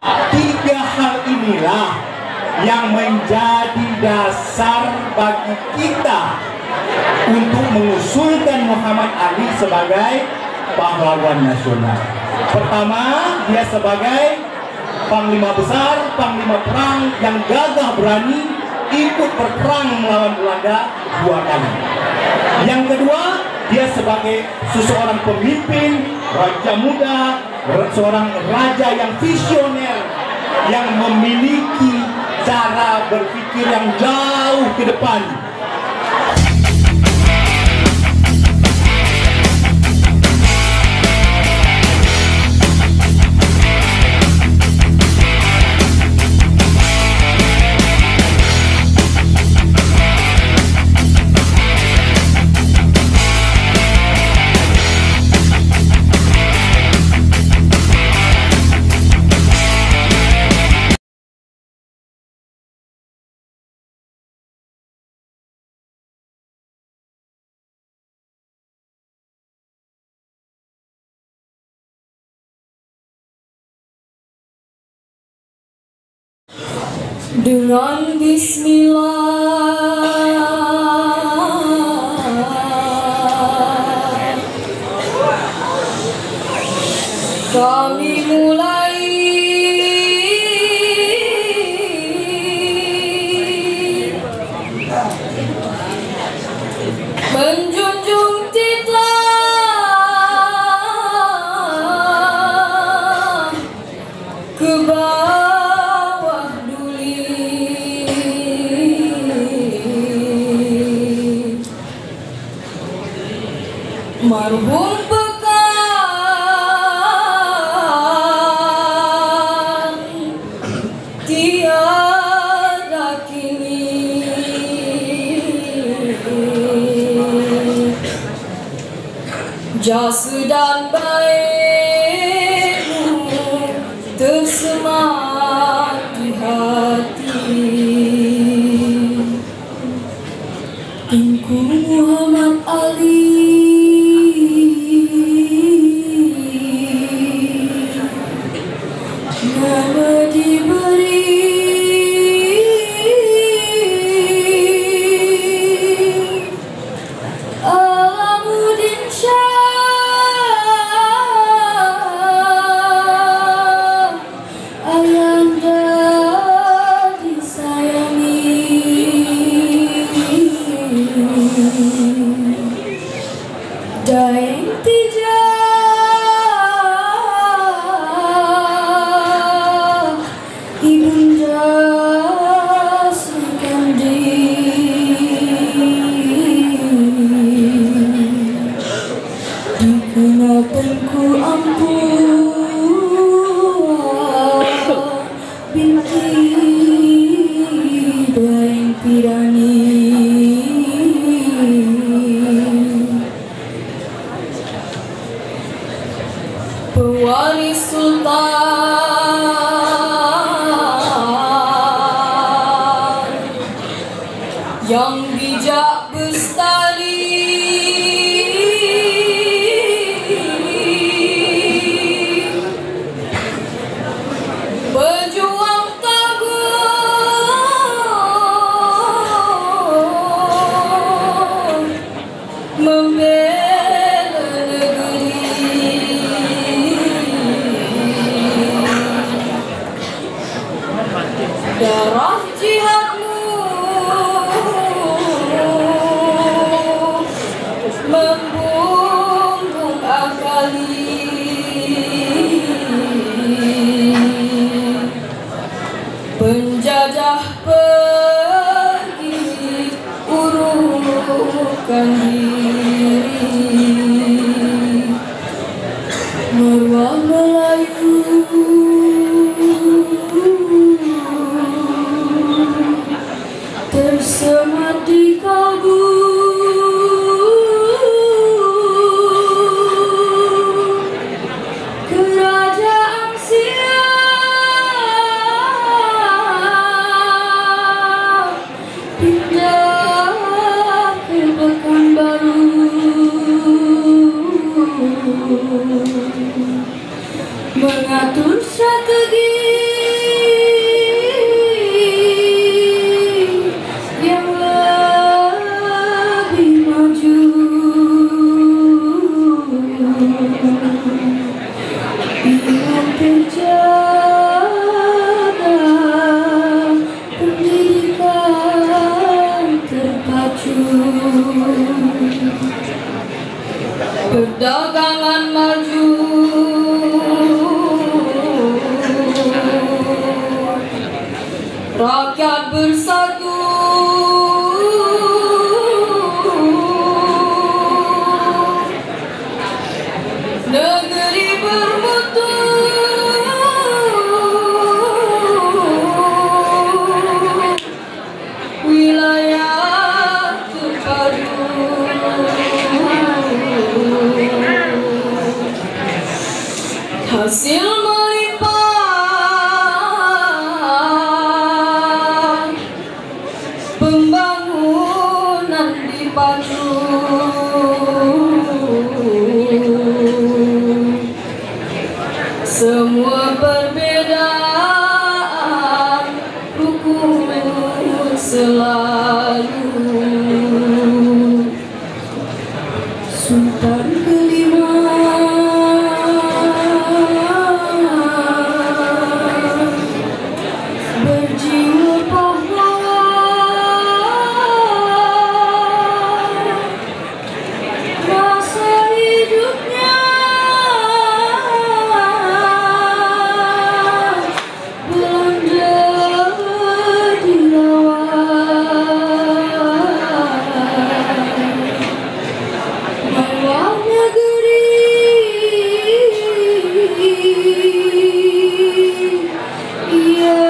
Tiga hal inilah yang menjadi dasar bagi kita untuk mengusulkan Muhammad Ali sebagai pahlawan nasional. Pertama, dia sebagai panglima besar, panglima perang yang gagah berani ikut berperang melawan Belanda 2 kali. Yang kedua, dia sebagai seseorang pemimpin, raja muda, seorang raja yang visioner, yang memiliki cara berpikir yang jauh ke depan. Dengan bismillah kami mulai menjunjung titah ke bawah duli, marhum pekan tiada kini, jasa dan baikmu tersemat di hati. Engkau Muhammad Ali, nama diberi Alamuddin Shah, ayanda disayangi. Daeng tija ibunda Srikandi, dikenakanku ampun binti Daeng Pirani. Pewaris Sultan yang bijak bestari, pejuang tangguh membela negeri. Darah jihadmu membumbung akali, penjajah pergi urungkan diri, marwah Melayu tersemat di kalbu. Kerajaan Siam pindah ke Pekanbaru, mengatur strategi dagangan maju, rakyat bersatu, negeri bermutu, wilayah terpadu, hasil melimpah, pembangunan dipadu, semua perbedaan rukun selalu. Sultan kelima berjiwa pahlawan, masa hidupnya Belanda dilawan, mewah negeri ia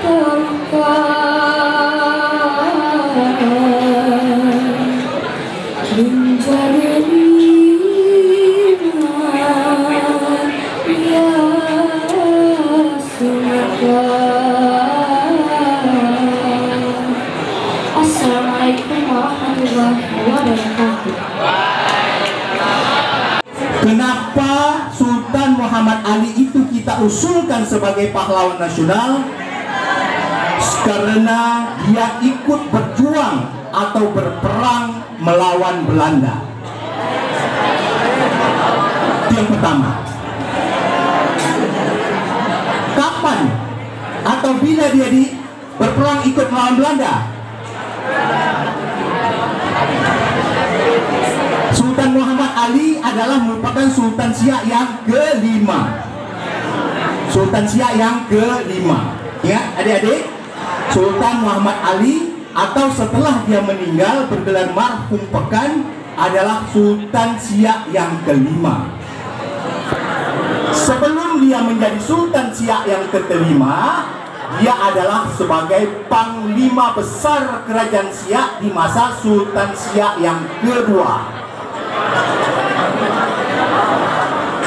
taruhkan, menjadi iman ia sunatkan. Assalamualaikum warahmatullahi wabarakatuh. Kenapa Sultan Muhammad Ali itu kita usulkan sebagai pahlawan nasional? Karena dia ikut berjuang atau berperang melawan Belanda. Itu yang pertama. Kapan atau bila dia berperang ikut melawan Belanda? Sultan Muhammad Ali adalah merupakan Sultan Siak yang kelima. Sultan Siak yang kelima. Ingat adik-adik, Sultan Muhammad Ali atau setelah dia meninggal bergelar marhum pekan adalah Sultan Siak yang kelima. Sebelum dia menjadi Sultan Siak yang kelima, dia adalah sebagai Panglima Besar Kerajaan Siak di masa Sultan Siak yang kedua.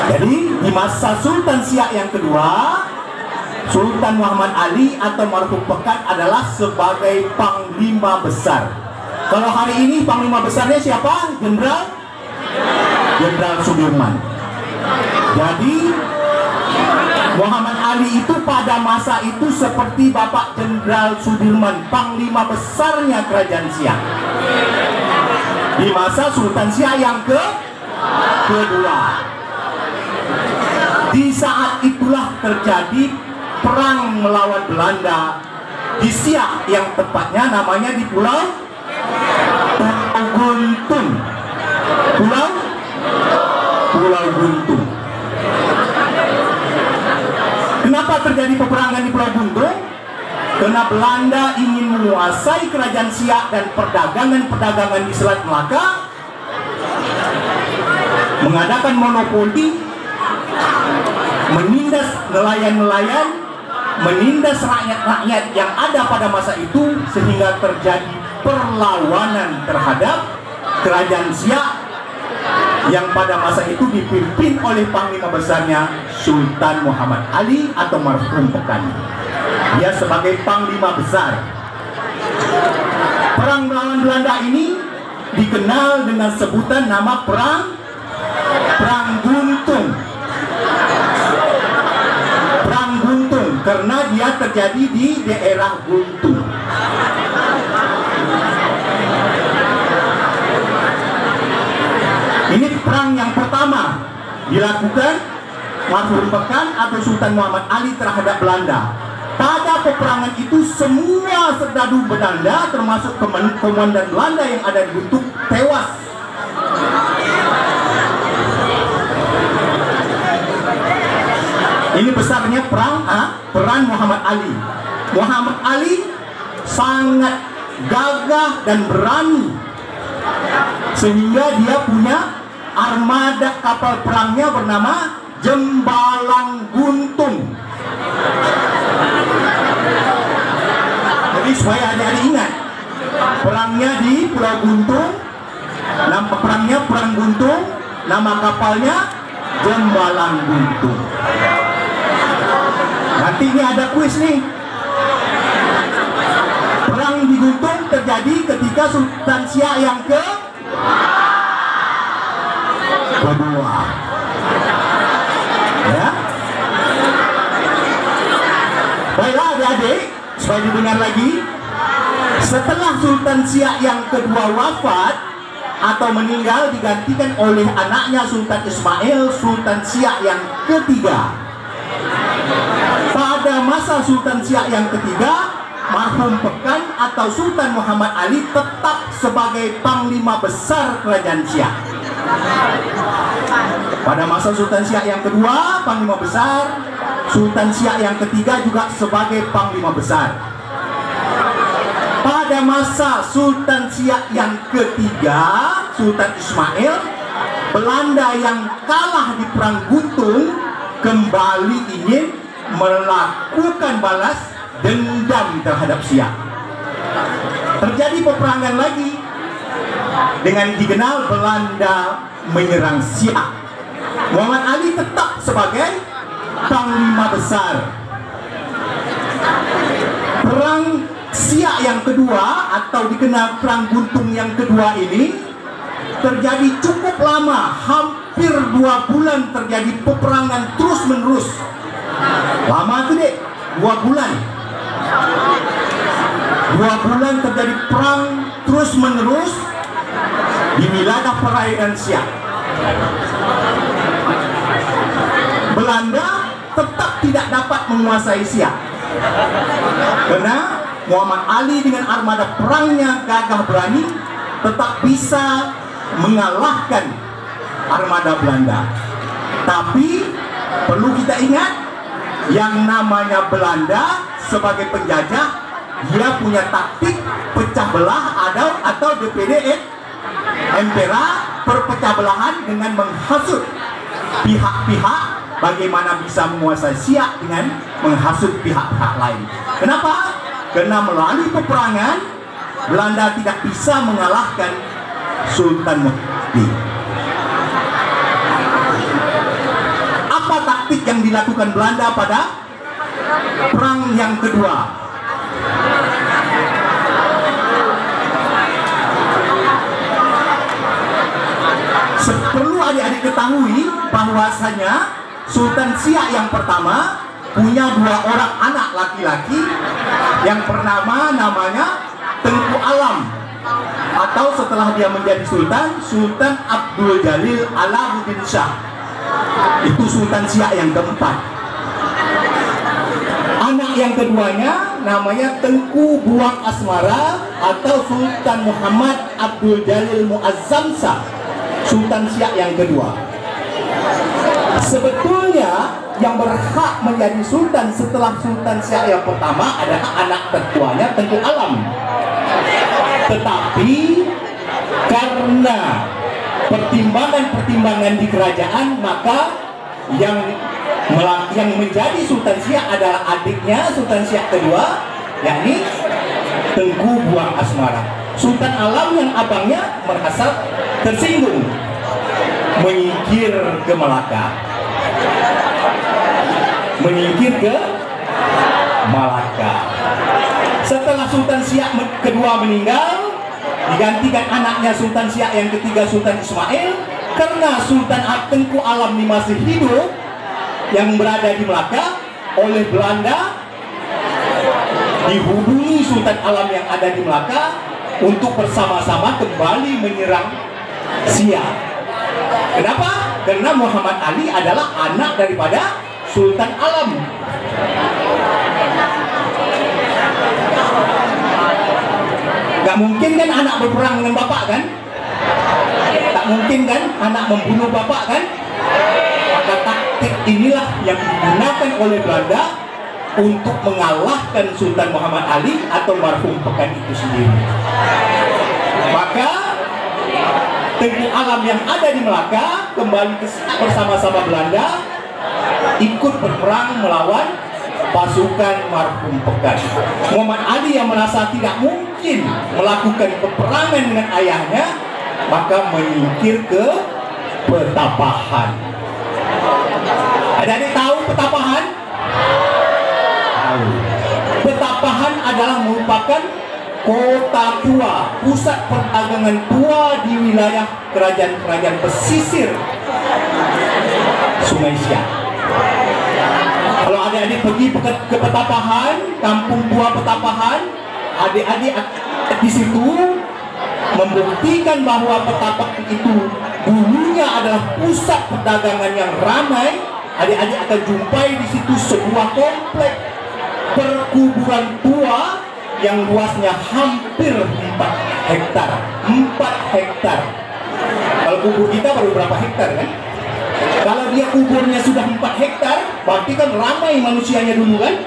Jadi di masa Sultan Siak yang kedua, Sultan Muhammad Ali atau marhum pekan adalah sebagai Panglima Besar. Kalau hari ini Panglima Besarnya siapa? Jenderal Sudirman. Jadi Muhammad Ali itu pada masa itu seperti Bapak Jenderal Sudirman, Panglima Besarnya Kerajaan Siak di masa Sultan Siak yang kedua. Di saat itulah terjadi perang melawan Belanda di Siak, yang tepatnya namanya di Pulau Guntung. Pulau Guntung. Kenapa terjadi peperangan di Pulau Guntung? Karena Belanda ingin menguasai Kerajaan Siak dan perdagangan di Selat Melaka, mengadakan monopoli, menindas nelayan-nelayan, menindas rakyat-rakyat yang ada pada masa itu, sehingga terjadi perlawanan terhadap Kerajaan Siak yang pada masa itu dipimpin oleh Panglima Besarnya Sultan Muhammad Ali atau marhum pekan. Dia sebagai Panglima Besar. Perang melawan Belanda ini dikenal dengan sebutan nama Perang Guntung. Perang Guntung karena dia terjadi di daerah Guntung. Ini perang yang pertama dilakukan marhum pekan atau Sultan Muhammad Ali terhadap Belanda. Pada peperangan itu semua serdadu Belanda termasuk komandan Belanda yang ada di Guntung tewas. Ini besarnya peran Muhammad Ali. Muhammad Ali sangat gagah dan berani, sehingga dia punya armada kapal perangnya bernama Jembalang Guntung. Jadi supaya adik-adik ingat, perangnya di Pulau Guntung, nama perangnya Perang Guntung, nama kapalnya Jembalang Guntung. Nanti ini ada kuis nih. Perang di Guntung terjadi ketika Sultan Siak yang kedua. Ya. Baiklah adik-adik, supaya didengar lagi. Setelah Sultan Siak yang kedua wafat atau meninggal, digantikan oleh anaknya Sultan Ismail, Sultan Siak yang ketiga. Pada masa Sultan Siak yang ketiga, marhum Pekan atau Sultan Muhammad Ali tetap sebagai Panglima Besar Kerajaan Siak. Pada masa Sultan Siak yang kedua, Panglima Besar, Sultan Siak yang ketiga juga sebagai Panglima Besar. Pada masa Sultan Siak yang ketiga, Sultan Ismail, Belanda yang kalah di Perang Guntung kembali ingin melakukan balas dendam terhadap Siak. Terjadi peperangan lagi dengan dikenal Belanda menyerang Siak. Muhammad Ali tetap sebagai Panglima Besar. Perang Siak yang kedua atau dikenal Perang Guntung yang kedua ini terjadi cukup lama, hampir 2 bulan terjadi peperangan terus menerus. Lama tuh dek, 2 bulan. 2 bulan terjadi perang terus menerus di wilayah perairan Siak. Belanda tetap tidak dapat menguasai Siak karena Muhammad Ali dengan armada perangnya gagah berani tetap bisa mengalahkan armada Belanda. Tapi perlu kita ingat, yang namanya Belanda sebagai penjajah, dia punya taktik pecah belah atau DPD Empera, perpecah belahan dengan menghasut pihak-pihak bagaimana bisa menguasai Siak dengan menghasut pihak-pihak lain. Kenapa? Karena melalui peperangan Belanda tidak bisa mengalahkan Sultan Muhammad. Apa taktik yang dilakukan Belanda pada perang yang kedua? Perlu adik-adik ketahui bahwasanya Sultan Siak yang pertama punya 2 orang anak laki-laki yang namanya Tengku Alam, atau setelah dia menjadi Sultan, Sultan Abdul Jalil Alamuddin Shah. Itu Sultan Siak yang keempat. Anak yang keduanya namanya Tengku Buang Asmara atau Sultan Muhammad Abdul Jalil Muazzam Shah, Sultan Siak yang kedua. Sebetulnya yang berhak menjadi sultan setelah Sultan Siak yang pertama adalah anak tertuanya Tengku Alam. Tetapi karena pertimbangan-pertimbangan di kerajaan, maka yang menjadi Sultan Siak adalah adiknya Sultan Siak kedua, yakni Tengku Buang Asmara. Sultan Alam yang abangnya merasa tersinggung, menyingkir ke Malaka. Setelah Sultan Siak kedua meninggal, digantikan anaknya Sultan Siak yang ketiga, Sultan Ismail. Karena Sultan Tengku Alam ini masih hidup yang berada di Melaka, oleh Belanda dihubungi Sultan Alam yang ada di Melaka untuk bersama-sama kembali menyerang Siak. Kenapa? Karena Muhammad Ali adalah anak daripada Sultan Alam. Gak mungkin kan anak berperang dengan bapak kan? Tak mungkin kan anak membunuh bapak kan? Maka taktik inilah yang digunakan oleh Belanda untuk mengalahkan Sultan Muhammad Ali atau marhum Pekan itu sendiri. Maka Tengku Alam yang ada di Melaka kembali bersama-sama Belanda ikut berperang melawan pasukan marhum Pekan. Muhammad Ali yang merasa tidak mungkin melakukan peperangan dengan ayahnya, maka menyingkir ke Petapahan. Adik-adik tahu Petapahan? Tahu. Petapahan adalah merupakan kota tua, pusat perdagangan tua di wilayah kerajaan-kerajaan pesisir Sungai Siak. Kalau adik-adik pergi ke Petapahan, kampung tua Petapahan, adik-adik di situ membuktikan bahwa Petapahan itu dulunya adalah pusat perdagangan yang ramai. Adik-adik akan jumpai di situ sebuah komplek perkuburan tua yang luasnya hampir 4 hektar. 4 hektar. Kalau kubur kita baru berapa hektar kan? Kalau dia kuburnya sudah 4 hektar, berarti kan ramai manusianya dulu kan?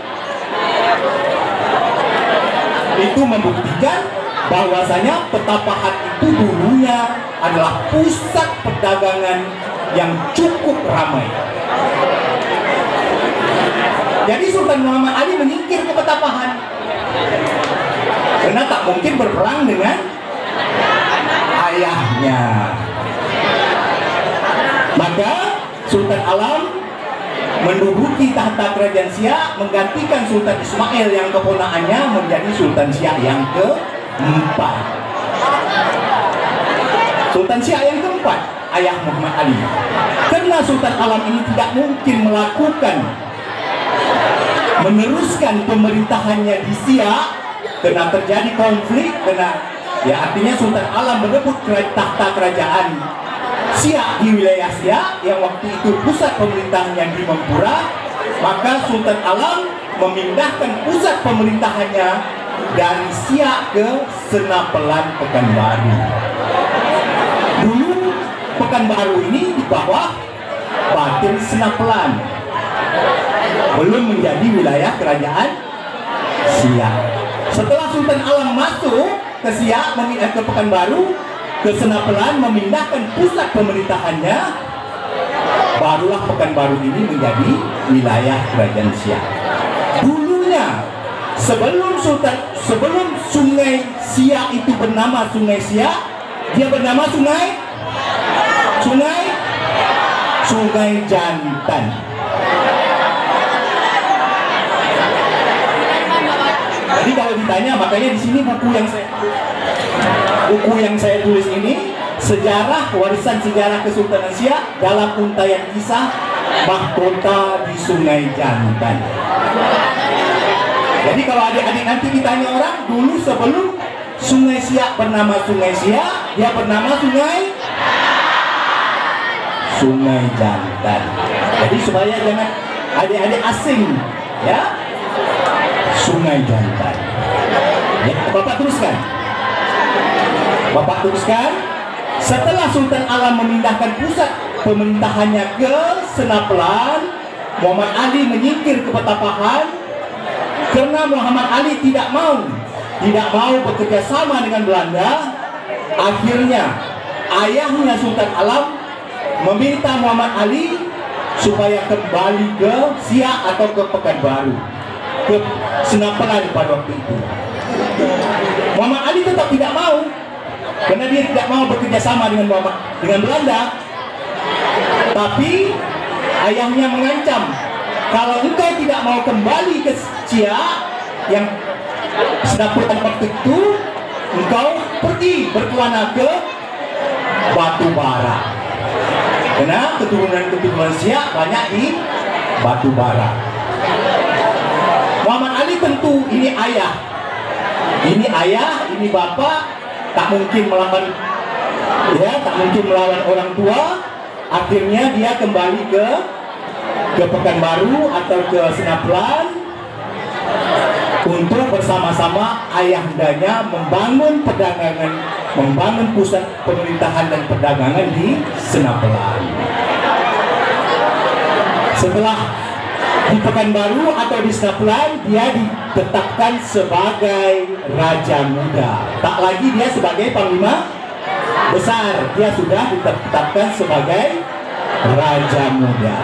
Itu membuktikan bahwasanya Petapahan itu dulunya adalah pusat perdagangan yang cukup ramai. Jadi Sultan Muhammad Ali menyingkir ke Petapahan karena tak mungkin berperang dengan ayahnya. Maka Sultan Alam menduduki tahta kerajaan Siak, menggantikan Sultan Ismail yang keponakannya menjadi Sultan Siak yang keempat. Sultan Siak yang keempat, ayah Muhammad Ali. Karena Sultan Alam ini tidak mungkin meneruskan pemerintahannya di Siak, karena terjadi konflik, artinya Sultan Alam merebut tahta kerajaan Siak di wilayah Siak yang waktu itu pusat pemerintahannya di Mempura. Maka Sultan Alam memindahkan pusat pemerintahannya dari Siak ke Senapelan Pekanbaru. Dulu Pekanbaru ini di bawah Batin Senapelan, belum menjadi wilayah kerajaan Siak. Setelah Sultan Alam masuk ke Siak, ke Pekanbaru, ke Senapelan, memindahkan pusat pemerintahannya, barulah Pekanbaru ini menjadi wilayah kerajaan Siak. Dulunya sebelum Sungai Siak itu bernama Sungai Siak, dia bernama Sungai Jantan. Jadi kalau ditanya, makanya di sini buku yang saya tulis ini, sejarah warisan sejarah Kesultanan Siak dalam untaian kisah mahkota di Sungai Jantan. Jadi kalau adik-adik nanti ditanya orang, dulu sebelum Sungai Siak bernama Sungai Siak, dia bernama Sungai Jantan. Jadi supaya jangan adik-adik asing, ya, Sungai Jantan. Ya, Bapak teruskan. Setelah Sultan Alam memindahkan pusat pemerintahannya ke Senapelan, Muhammad Ali menyingkir ke Petapahan karena Muhammad Ali tidak mau bekerja sama dengan Belanda. Akhirnya ayahnya Sultan Alam meminta Muhammad Ali supaya kembali ke Siak atau ke Pekanbaru, ke Senapelan pada waktu itu. Muhammad Ali tetap tidak mau, karena dia tidak mau bekerja sama dengan Belanda. Tapi ayahnya mengancam, kalau engkau tidak mau kembali ke Siak yang Senapelan waktu itu, engkau pergi berkelana ke Batu Bara, karena keturunan Siak banyak di Batu Bara. Muhammad Ali tentu ini ayah, ini bapak, tak mungkin melawan orang tua. Akhirnya dia kembali ke Pekanbaru atau ke Senapelan untuk bersama-sama ayahandanya membangun pusat pemerintahan dan perdagangan di Senapelan. Setelah di Pekanbaru atau di Senapelan, dia ditetapkan sebagai Raja Muda. Tak lagi dia sebagai Panglima Besar, dia sudah ditetapkan sebagai Raja Muda.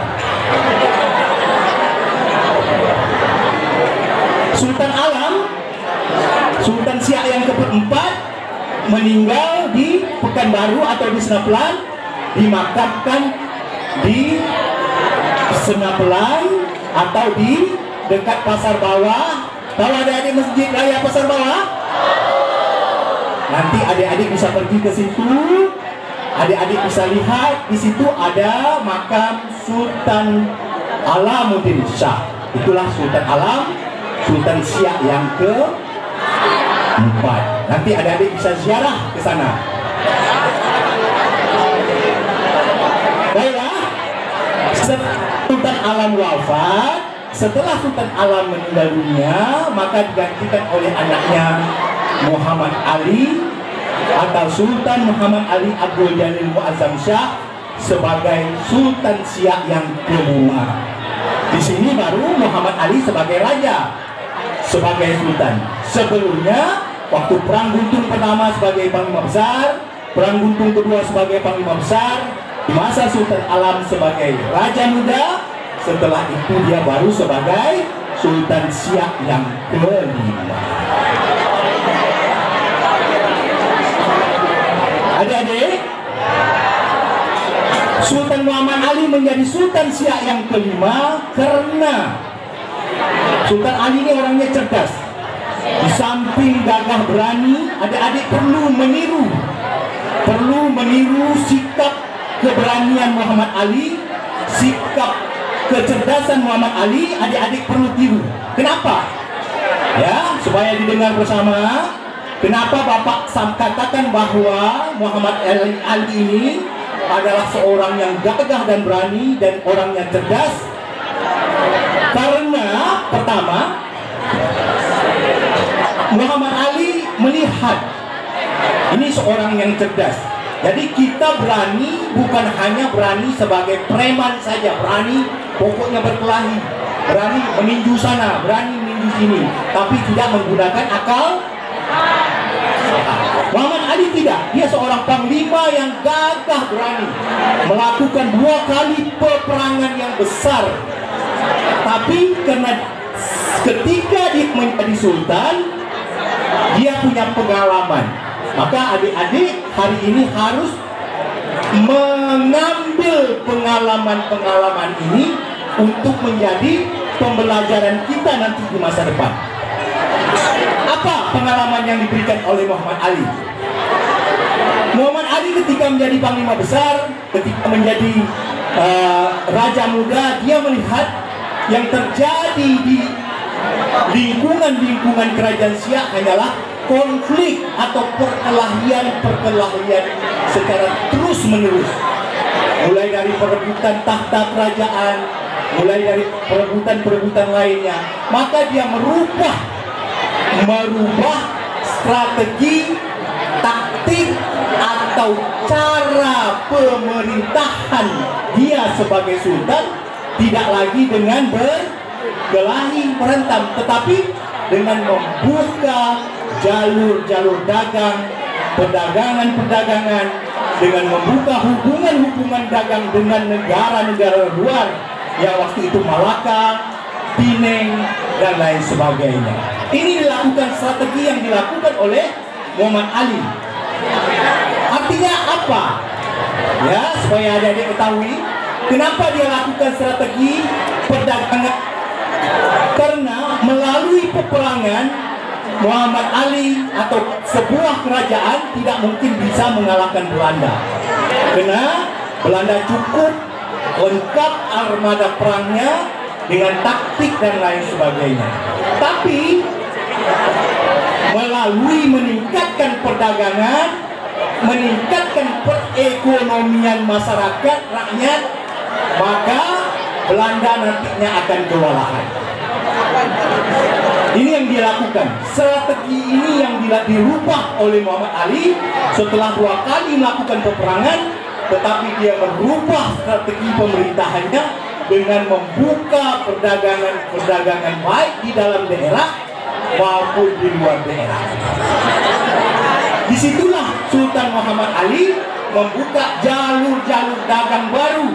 Sultan Alam, Sultan Siak yang keempat, meninggal di Pekanbaru atau di Senapelan, dimakamkan di Senapelan atau di dekat Pasar Bawah. Tahu adik-adik Masjid Raya Pasar Bawah? Nanti adik-adik bisa pergi ke situ. Adik-adik bisa lihat di situ ada makam Sultan Alamuddin Shah. Itulah Sultan Alam, Sultan Siak yang keempat. Nanti adik-adik bisa ziarah ke sana. Baiklah, Sultan Alam wafat. Setelah Sultan Alam meninggal dunia, maka digantikan oleh anaknya Muhammad Ali atau Sultan Muhammad Ali Abdul Jalil Muazzam Shah sebagai Sultan Siak yang kelima. Di sini baru Muhammad Ali sebagai raja, sebagai sultan. Sebelumnya, waktu Perang Guntung pertama sebagai Panglima Besar, Perang Guntung kedua sebagai Panglima Besar, di masa Sultan Alam sebagai Raja Muda, setelah itu dia baru sebagai Sultan Siak yang kelima. Adik-adik, Sultan Muhammad Ali menjadi Sultan Siak yang kelima karena Sultan Ali ini orangnya cerdas. Di samping gagah berani, adik-adik perlu meniru sikap keberanian Muhammad Ali, sikap kecerdasan Muhammad Ali. Adik-adik perlu tiru. Kenapa? Ya, supaya didengar bersama. Kenapa Bapak katakan bahwa Muhammad Ali ini adalah seorang yang gagah dan berani dan orangnya cerdas? Karena pertama, Muhammad Ali melihat ini seorang yang cerdas. Jadi kita berani bukan hanya berani sebagai preman saja, berani pokoknya berkelahi, berani meninju sana, berani meninju sini, tapi tidak menggunakan akal. Muhammad Ali tidak, dia seorang panglima yang gagah berani, melakukan 2 kali peperangan yang besar. Tapi karena ketika dia menjadi sultan, dia punya pengalaman. Maka adik-adik hari ini harus mengambil pengalaman-pengalaman ini untuk menjadi pembelajaran kita nanti di masa depan. Apa pengalaman yang diberikan oleh Muhammad Ali? Muhammad Ali ketika menjadi Panglima Besar, ketika menjadi Raja Muda, dia melihat yang terjadi di lingkungan kerajaan Siak hanyalah konflik atau perkelahian secara terus-menerus. Mulai dari perebutan tahta kerajaan, mulai dari perebutan lainnya. Maka dia merubah strategi, taktik atau cara pemerintahan dia sebagai sultan, tidak lagi dengan berkelahi merentam, tetapi dengan membuka jalur-jalur dagang, perdagangan, dengan membuka hubungan dagang dengan negara-negara luar yang waktu itu Malaka, Pineng, dan lain sebagainya. Ini dilakukan strategi yang dilakukan oleh Muhammad Ali. Artinya apa? Ya, supaya adik-adik ketahui kenapa dia lakukan strategi perdagangan. Karena melalui peperangan, Muhammad Ali atau sebuah kerajaan tidak mungkin bisa mengalahkan Belanda. Karena Belanda cukup lengkap armada perangnya dengan taktik dan lain sebagainya. Tapi melalui meningkatkan perdagangan, meningkatkan perekonomian masyarakat, rakyat, maka Belanda nantinya akan kewalahan. Ini yang dia lakukan. Strategi ini yang dirubah oleh Muhammad Ali setelah 2 kali melakukan peperangan, tetapi dia merubah strategi pemerintahannya dengan membuka perdagangan baik di dalam daerah maupun di luar daerah. Disitulah Sultan Muhammad Ali membuka jalur-jalur dagang baru,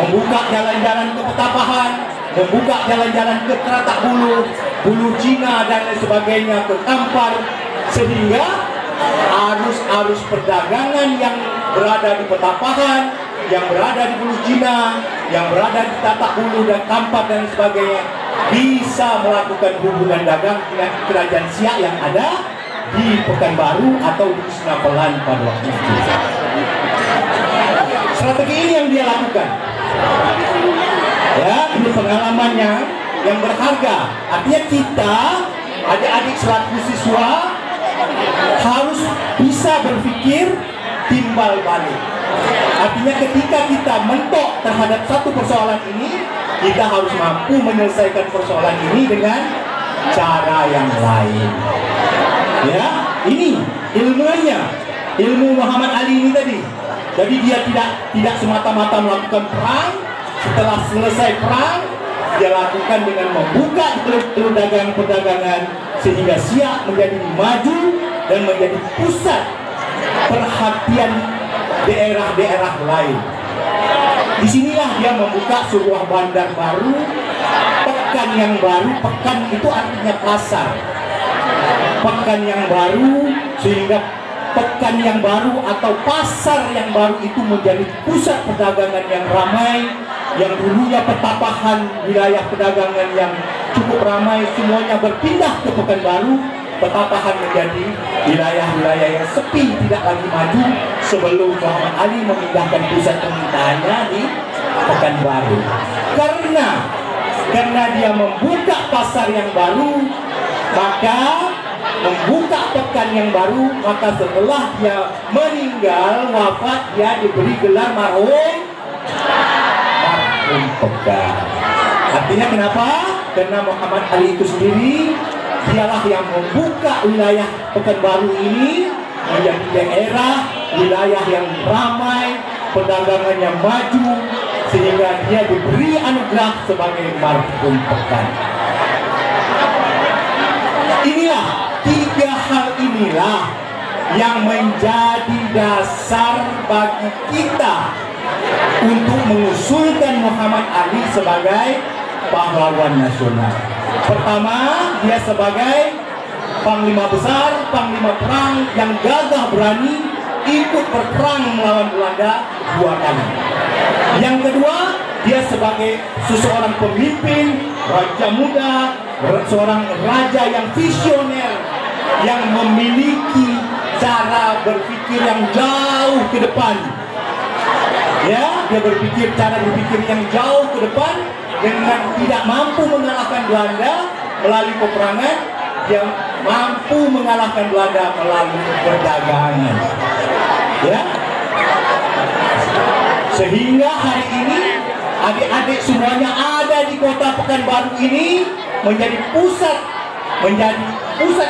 membuka jalan-jalan ke Petapahan, membuka jalan-jalan ke Keratak Bulu, Bulu Cina dan lain sebagainya, ke Kampar, sehingga arus-arus perdagangan yang berada di Petapahan, yang berada di Bulu Cina, yang berada di Keratak Bulu dan Kampar dan sebagainya bisa melakukan hubungan dagang dengan kerajaan Siak yang ada di Pekanbaru atau di Senapelan pada waktu itu. Strategi ini yang dia lakukan. Ya, ini pengalamannya yang berharga. Artinya kita, adik-adik selaku siswa, harus bisa berpikir timbal balik. Artinya ketika kita mentok terhadap satu persoalan ini, kita harus mampu menyelesaikan persoalan ini dengan cara yang lain. Ya, ini ilmunya, ilmu Muhammad Ali ini tadi. Jadi dia tidak semata-mata melakukan perang. Setelah selesai perang, dia lakukan dengan membuka jalur perdagangan sehingga Siak menjadi maju dan menjadi pusat perhatian daerah-daerah lain. Disinilah dia membuka sebuah bandar baru, pekan yang baru. Pekan itu artinya pasar. Pekan yang baru, sehingga pekan yang baru atau pasar yang baru itu menjadi pusat perdagangan yang ramai. Yang dulunya Petapahan, wilayah perdagangan yang cukup ramai, semuanya berpindah ke Pekanbaru. Petapahan menjadi wilayah-wilayah yang sepi, tidak lagi maju sebelum Muhammad Ali memindahkan pusat pemerintahannya di Pekanbaru. Karena dia membuka pasar yang baru, maka membuka pekan yang baru, maka setelah dia meninggal, wafat, dia diberi gelar marhum pekan. Artinya kenapa? Karena Muhammad Ali itu sendiri, dialah yang membuka wilayah Pekanbaru ini menjadi daerah, wilayah yang ramai, perdagangannya maju, sehingga dia diberi anugerah sebagai marhum pekan. Inilah tiga hal inilah yang menjadi dasar bagi kita untuk mengusulkan Muhammad Ali sebagai pahlawan nasional. Pertama, dia sebagai panglima besar, panglima perang yang gagah berani ikut berperang melawan Belanda 2 kali. Yang kedua, dia sebagai seseorang pemimpin, raja muda, seorang raja yang visioner, yang memiliki cara berpikir yang jauh ke depan. Ya, dia cara berpikir yang jauh ke depan dengan tidak mampu mengalahkan Belanda melalui peperangan, dia mampu mengalahkan Belanda melalui perdagangan. Ya, sehingga hari ini adik-adik semuanya ada di kota Pekanbaru ini menjadi pusat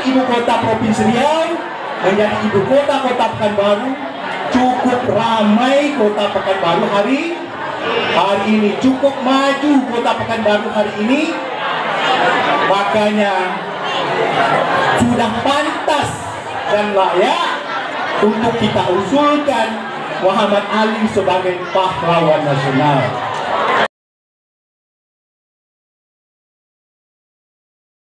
ibu kota Provinsi Riau, menjadi ibu kota Pekanbaru. Cukup ramai kota Pekanbaru hari ini, cukup maju kota Pekanbaru hari ini. Makanya sudah pantas dan layak untuk kita usulkan Muhammad Ali sebagai pahlawan nasional.